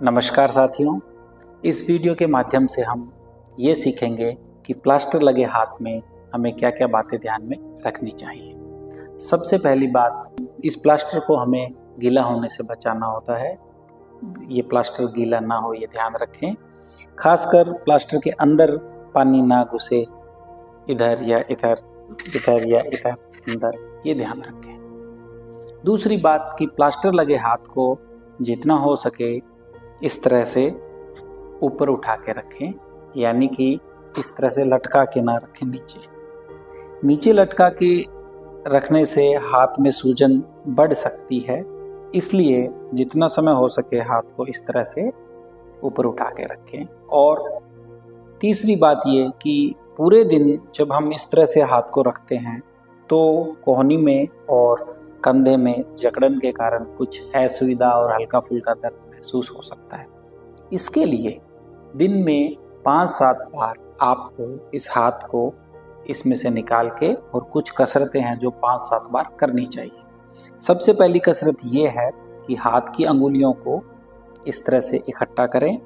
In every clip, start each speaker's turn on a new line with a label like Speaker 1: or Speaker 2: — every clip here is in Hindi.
Speaker 1: नमस्कार साथियों, इस वीडियो के माध्यम से हम ये सीखेंगे कि प्लास्टर लगे हाथ में हमें क्या क्या बातें ध्यान में रखनी चाहिए। सबसे पहली बात, इस प्लास्टर को हमें गीला होने से बचाना होता है। ये प्लास्टर गीला ना हो ये ध्यान रखें। खासकर प्लास्टर के अंदर पानी ना घुसे, इधर या इधर, इधर या इधर, अंदर, ये ध्यान रखें। दूसरी बात कि प्लास्टर लगे हाथ को जितना हो सके इस तरह से ऊपर उठा के रखें, यानी कि इस तरह से लटका के ना रखें। नीचे लटका के रखने से हाथ में सूजन बढ़ सकती है, इसलिए जितना समय हो सके हाथ को इस तरह से ऊपर उठा के रखें। और तीसरी बात ये कि पूरे दिन जब हम इस तरह से हाथ को रखते हैं तो कोहनी में और कंधे में जकड़न के कारण कुछ असुविधा और हल्का फुल्का दर्द महसूस हो सकता है। इसके लिए दिन में 5-7 बार आपको इस हाथ को इसमें से निकाल के और कुछ कसरतें हैं जो 5-7 बार करनी चाहिए। सबसे पहली कसरत ये है कि हाथ की अंगुलियों को इस तरह से इकट्ठा करें,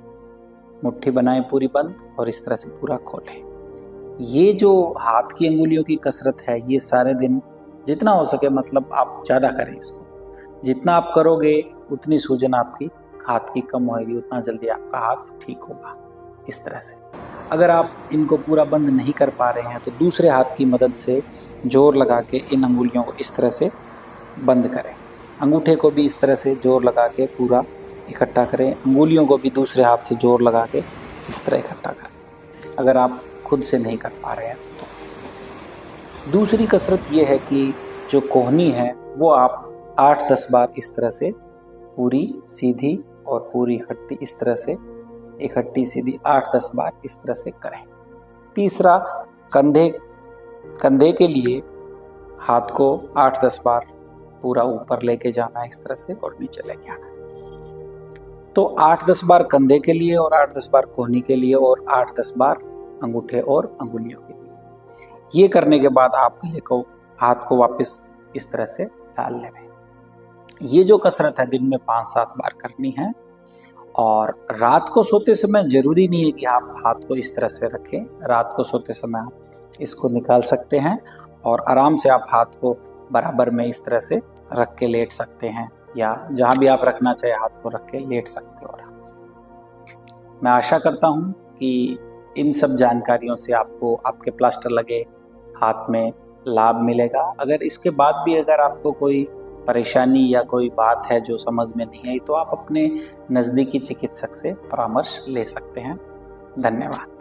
Speaker 1: मुट्ठी बनाएं पूरी बंद और इस तरह से पूरा खोलें। ये जो हाथ की अंगुलियों की कसरत है ये सारे दिन जितना हो सके, मतलब आप ज़्यादा करें इसको। जितना आप करोगे उतनी सूजन आपकी हाथ की कम होगी, उतना जल्दी आपका हाथ ठीक होगा। इस तरह से अगर आप इनको पूरा बंद नहीं कर पा रहे हैं तो दूसरे हाथ की मदद से जोर लगा के इन अंगुलियों को इस तरह से बंद करें। अंगूठे को भी इस तरह से जोर लगा के पूरा इकट्ठा करें। अंगुलियों को भी दूसरे हाथ से जोर लगा के इस तरह इकट्ठा करें, अगर आप खुद से नहीं कर पा रहे हैं तो। दूसरी कसरत ये है कि जो कोहनी है वो आप 8-10 बार इस तरह से पूरी सीधी और पूरी इकट्ठी, इस तरह से इकट्ठी सीधी 8-10 बार इस तरह से करें। तीसरा, कंधे के लिए हाथ को 8-10 बार पूरा ऊपर लेके जाना है इस तरह से और नीचे लेके आना है। तो 8-10 बार कंधे के लिए और 8-10 बार कोहनी के लिए और 8-10 बार अंगूठे और अंगुलियों के लिए। ये करने के बाद आप गले को, हाथ को वापस इस तरह से डाल लें। ये जो कसरत है दिन में 5-7 बार करनी है। और रात को सोते समय जरूरी नहीं है कि आप हाथ को इस तरह से रखें। रात को सोते समय आप इसको निकाल सकते हैं और आराम से आप हाथ को बराबर में इस तरह से रख के लेट सकते हैं, या जहां भी आप रखना चाहे हाथ को रख के लेट सकते हो आराम से। मैं आशा करता हूं कि इन सब जानकारियों से आपको आपके प्लास्टर लगे हाथ में लाभ मिलेगा। अगर इसके बाद भी अगर आपको कोई परेशानी या कोई बात है जो समझ में नहीं आई तो आप अपने नज़दीकी चिकित्सक से परामर्श ले सकते हैं। धन्यवाद।